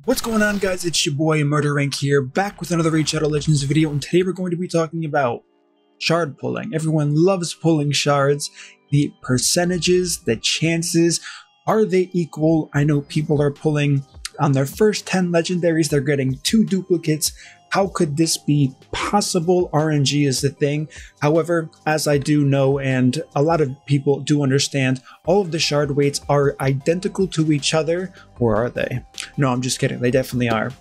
What's going on, guys? It's your boy MurderRank here, back with another Raid Shadow Legends video, and today we're going to be talking about shard pulling. Everyone loves pulling shards. The percentages, the chances, are they equal? I know people are pulling on their first 10 legendaries, they're getting 2 duplicates. How could this be possible? RNG is the thing. However, as I do know, and a lot of people do understand, all of the shard weights are identical to each other, or are they? No, I'm just kidding. They definitely are.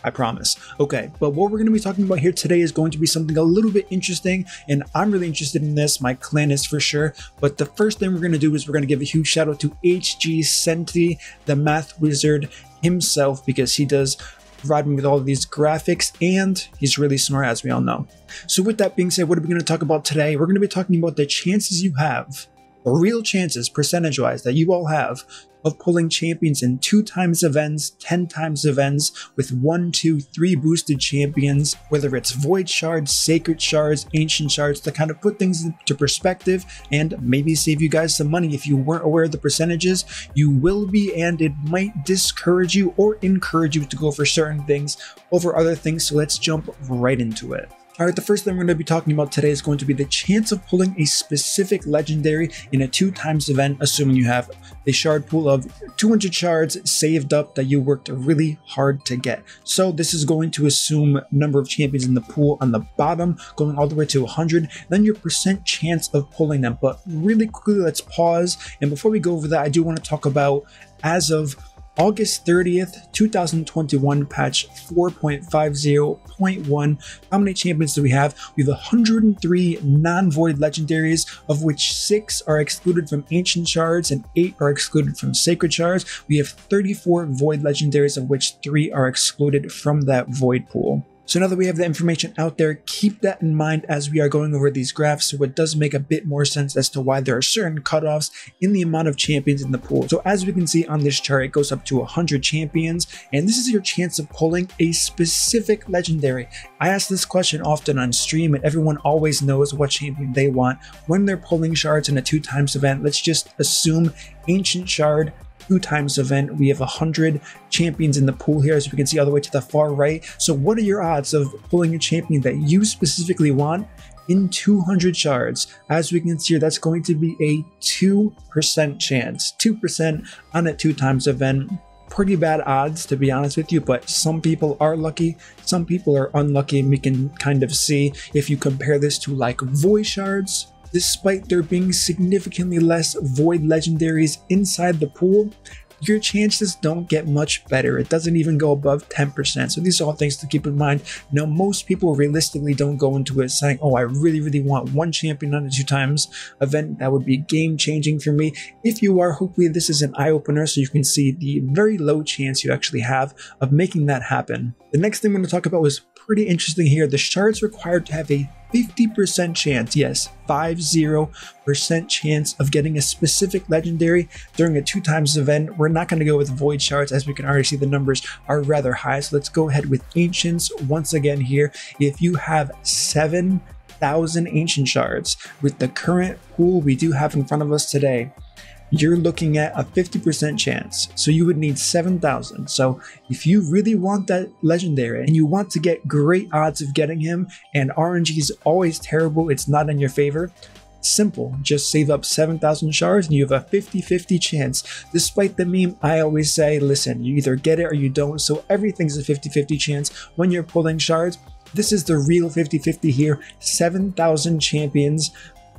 I promise. Okay, but what we're going to be talking about here today is going to be something a little bit interesting, and I'm really interested in this. My clan is for sure. But the first thing we're going to do is we're going to give a huge shout out to HG Senti, the math wizard himself, because he does provide me with all of these graphics, and he's really smart, as we all know. So with that being said, what are we going to talk about today? We're going to be talking about the chances you have, the real chances percentage-wise that you all have of pulling champions in 2 times events, 10 times events, with 1, 2, 3 boosted champions, whether it's void shards, sacred shards, ancient shards, to kind of put things into perspective and maybe save you guys some money. If you weren't aware of the percentages, you will be, and it might discourage you or encourage you to go for certain things over other things. So let's jump right into it. Alright, the first thing we're going to be talking about today is going to be the chance of pulling a specific legendary in a 2 times event, assuming you have a shard pool of 200 shards saved up that you worked really hard to get. So this is going to assume number of champions in the pool on the bottom, going all the way to 100, then your percent chance of pulling them. But really quickly, let's pause. And before we go over that, I do want to talk about, as of August 30th, 2021, patch 4.50.1. How many champions do we have? We have 103 non-void legendaries, of which 6 are excluded from ancient shards and 8 are excluded from sacred shards. We have 34 void legendaries, of which 3 are excluded from that void pool. So now that we have the information out there, keep that in mind as we are going over these graphs, so it does make a bit more sense as to why there are certain cutoffs in the amount of champions in the pool. So as we can see on this chart, it goes up to 100 champions, and this is your chance of pulling a specific legendary. I ask this question often on stream, and everyone always knows what champion they want when they're pulling shards in a 2 times event. Let's just assume ancient shard 2 times event. We have 100 champions in the pool here, as we can see all the way to the far right. So what are your odds of pulling a champion that you specifically want in 200 shards? As we can see here, that's going to be a 2% chance. 2% on a 2 times event. Pretty bad odds, to be honest with you, but some people are lucky, some people are unlucky, and we can kind of see if you compare this to like void shards. Despite there being significantly less void legendaries inside the pool, your chances don't get much better. It doesn't even go above 10%. So these are all things to keep in mind. Now, most people realistically don't go into it saying, oh, I really want 1 champion on a 2 times event. That would be game changing for me. If you are, hopefully this is an eye opener so you can see the very low chance you actually have of making that happen. The next thing I'm going to talk about is pretty interesting here. The shards required to have a 50% chance, yes, 50% chance of getting a specific legendary during a 2 times event. We're not going to go with void shards, as we can already see the numbers are rather high. So let's go ahead with ancients once again here. If you have 7,000 ancient shards with the current pool we do have in front of us today, you're looking at a 50% chance. So you would need 7,000. So if you really want that legendary and you want to get great odds of getting him, and RNG is always terrible, it's not in your favor, simple, just save up 7,000 shards and you have a 50-50 chance. Despite the meme, I always say, listen, you either get it or you don't. So everything's a 50-50 chance when you're pulling shards. This is the real 50-50 here. 7,000 champions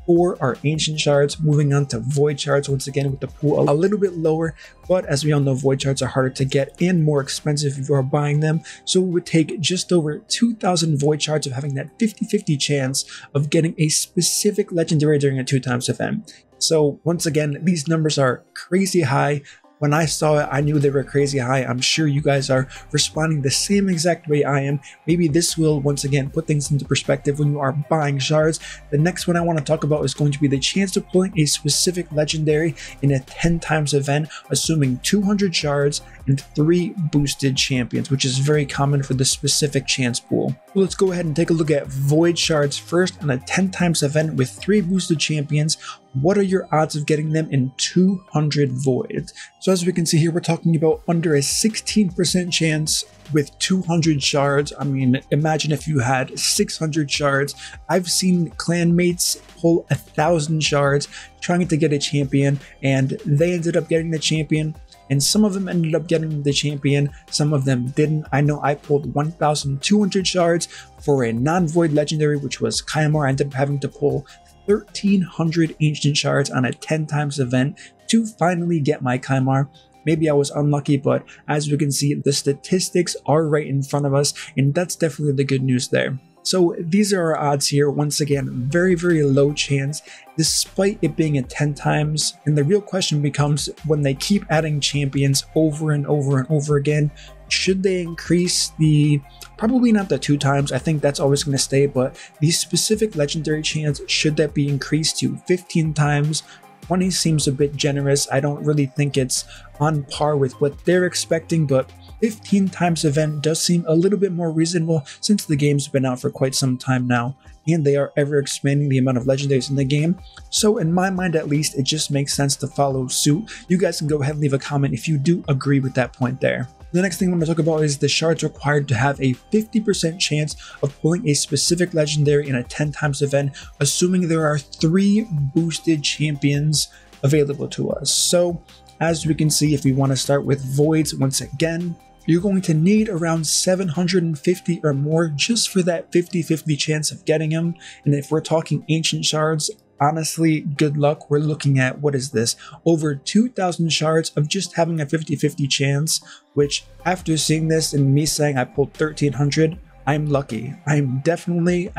for our ancient shards. Moving on to void shards once again, with the pool a little bit lower, but as we all know, void shards are harder to get and more expensive if you are buying them. So it would take just over 2,000 void shards of having that 50-50 chance of getting a specific legendary during a 2 times event. So once again, these numbers are crazy high. When I saw it, I knew they were crazy high. I'm sure you guys are responding the same exact way I am. Maybe this will, once again, put things into perspective when you are buying shards. The next one I want to talk about is going to be the chance of pulling a specific legendary in a 10 times event, assuming 200 shards and 3 boosted champions, which is very common for the specific chance pool. Let's go ahead and take a look at Void Shards first on a 10 times event with 3 boosted champions. What are your odds of getting them in 200 voids? So as we can see here, we're talking about under a 16% chance with 200 shards. I mean, imagine if you had 600 shards. I've seen clanmates pull 1,000 shards trying to get a champion, and they ended up getting the champion. And some of them ended up getting the champion, some of them didn't. I know I pulled 1,200 shards for a non-void legendary, which was Kymar. I ended up having to pull 1,300 ancient shards on a 10 times event to finally get my Kymar. Maybe I was unlucky, but as we can see, the statistics are right in front of us, and that's definitely the good news there. So these are our odds here. Once again, very, very low chance, despite it being a 10 times. And the real question becomes, when they keep adding champions over and over and over again, should they increase the, probably not the 2 times, I think that's always going to stay, but the specific legendary chance, should that be increased to 15 times? 20 seems a bit generous. I don't really think it's on par with what they're expecting, but 15 times event does seem a little bit more reasonable since the game's been out for quite some time now, and they are ever expanding the amount of legendaries in the game. So in my mind at least, it just makes sense to follow suit. You guys can go ahead and leave a comment if you do agree with that point there. The next thing I'm going to talk about is the shards required to have a 50% chance of pulling a specific legendary in a 10 times event, assuming there are 3 boosted champions available to us. So as we can see, if we want to start with voids once again, you're going to need around 750 or more just for that 50-50 chance of getting them. And if we're talking ancient shards, honestly, good luck. We're looking at, what is this, over 2,000 shards of just having a 50-50 chance, which after seeing this and me saying I pulled 1,300, I'm lucky. I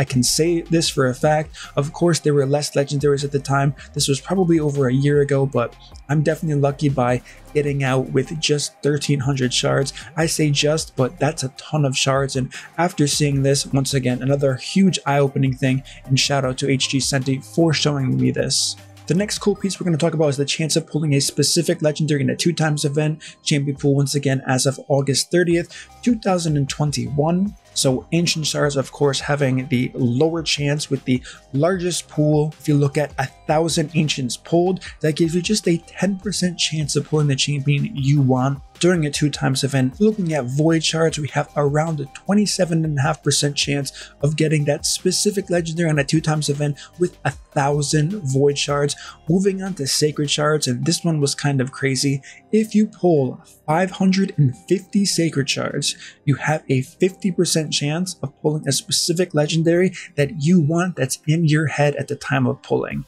can say this for a fact. Of course, there were less legendaries at the time. This was probably over a year ago, but I'm definitely lucky by getting out with just 1,300 shards. I say just, but that's a ton of shards. And after seeing this, once again, another huge eye-opening thing, and shout out to HG Senti for showing me this. The next cool piece we're going to talk about is the chance of pulling a specific legendary in a 2 times event. Champion pool once again as of August 30th, 2021. So ancient shards, of course, having the lower chance with the largest pool. If you look at 1,000 ancients pulled, that gives you just a 10% chance of pulling the champion you want during a 2 times event. Looking at void shards, we have around a 27.5% chance of getting that specific legendary on a 2 times event with 1,000 void shards. Moving on to sacred shards, and this one was kind of crazy. If you pull 550 sacred shards, you have a 50% chance of pulling a specific legendary that you want, that's in your head at the time of pulling.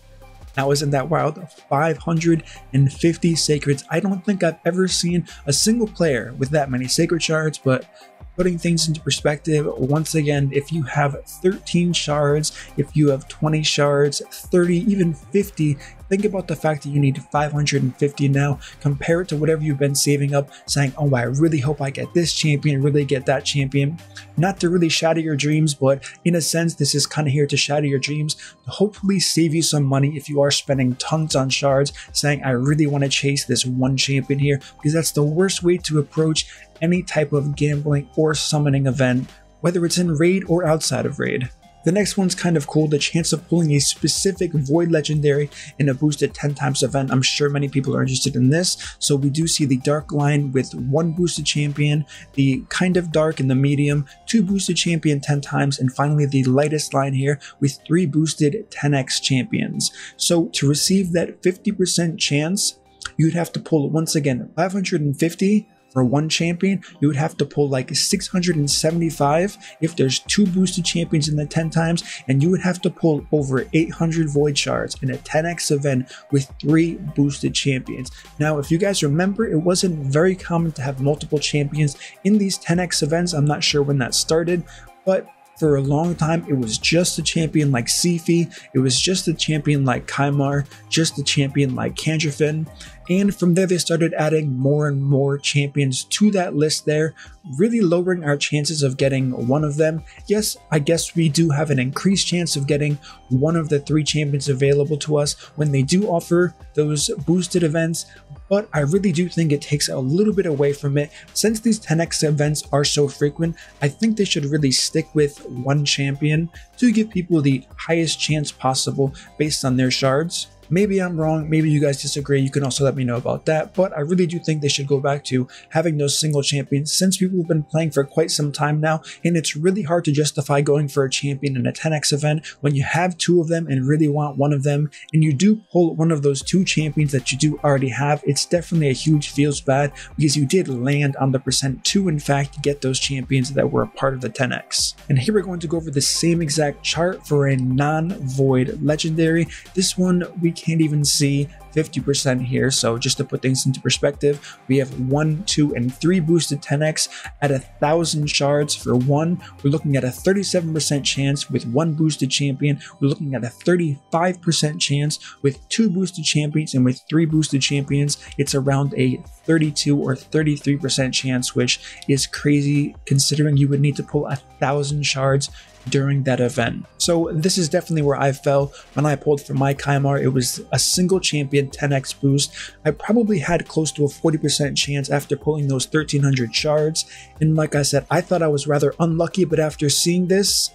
Now, isn't that wild? 550 sacreds. I don't think I've ever seen a single player with that many sacred shards, but putting things into perspective, once again, if you have 13 shards, if you have 20 shards, 30, even 50, think about the fact that you need 550 now. Compare it to whatever you've been saving up, saying, oh, I really hope I get this champion, really get that champion. Not to really shatter your dreams, but in a sense, this is kind of here to shatter your dreams, to hopefully save you some money if you are spending tons on shards, saying, I really want to chase this one champion here, because that's the worst way to approach any type of gambling or summoning event, whether it's in raid or outside of raid. The next one's kind of cool, the chance of pulling a specific void legendary in a boosted 10 times event. I'm sure many people are interested in this. So we do see the dark line with 1 boosted champion, the kind of dark and the medium, 2 boosted champion 10 times, and finally the lightest line here with 3 boosted 10x champions. So to receive that 50% chance, you'd have to pull, once again, 550 for 1 champion. You would have to pull like 675 if there's 2 boosted champions in the 10 times, and you would have to pull over 800 void shards in a 10x event with 3 boosted champions. Now, if you guys remember, it wasn't very common to have multiple champions in these 10x events. I'm not sure when that started, but for a long time, it was just a champion like Siphi, it was just a champion like Kymar, just a champion like Kandrafin. And from there, they started adding more and more champions to that list there, really lowering our chances of getting one of them. Yes, I guess we do have an increased chance of getting one of the 3 champions available to us when they do offer those boosted events, but I really do think it takes a little bit away from it. Since these 10x events are so frequent, I think they should really stick with one champion to give people the highest chance possible based on their shards. Maybe I'm wrong, maybe you guys disagree, you can also let me know about that, but I really do think they should go back to having those single champions since people have been playing for quite some time now, and it's really hard to justify going for a champion in a 10x event when you have 2 of them and really want one of them, and you do pull one of those 2 champions that you do already have. It's definitely a huge feels bad because you did land on the percent to in fact get those champions that were a part of the 10x. And here we're going to go over the same exact chart for a non-void legendary. This one we can't even see 50% here, so just to put things into perspective, we have 1, 2, and 3 boosted 10x at 1,000 shards for 1. We're looking at a 37% chance with 1 boosted champion. We're looking at a 35% chance with 2 boosted champions, and with 3 boosted champions, it's around a 32 or 33% chance, which is crazy considering you would need to pull 1,000 shards during that event. So this is definitely where I fell when I pulled for my Kymar. It was a single champion 10x boost. I probably had close to a 40% chance after pulling those 1,300 shards, and like I said, I thought I was rather unlucky, but after seeing this,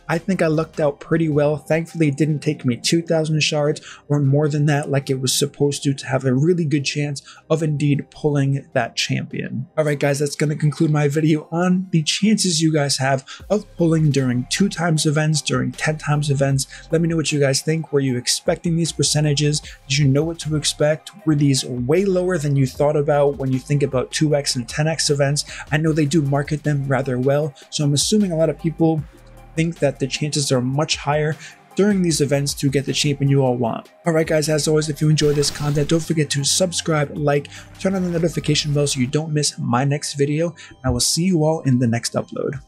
I think I lucked out pretty well. Thankfully, it didn't take me 2,000 shards or more than that like it was supposed to have a really good chance of indeed pulling that champion. Alright guys, that's going to conclude my video on the chances you guys have of pulling during 2 times events, during 10 times events. Let me know what you guys think. Were you expecting these percentages? Did you know what to expect? Were these way lower than you thought about when you think about 2x and 10x events? I know they do market them rather well, so I'm assuming a lot of people think that the chances are much higher during these events to get the champion you all want. Alright guys, as always, if you enjoy this content, don't forget to subscribe, like, turn on the notification bell so you don't miss my next video, and I will see you all in the next upload.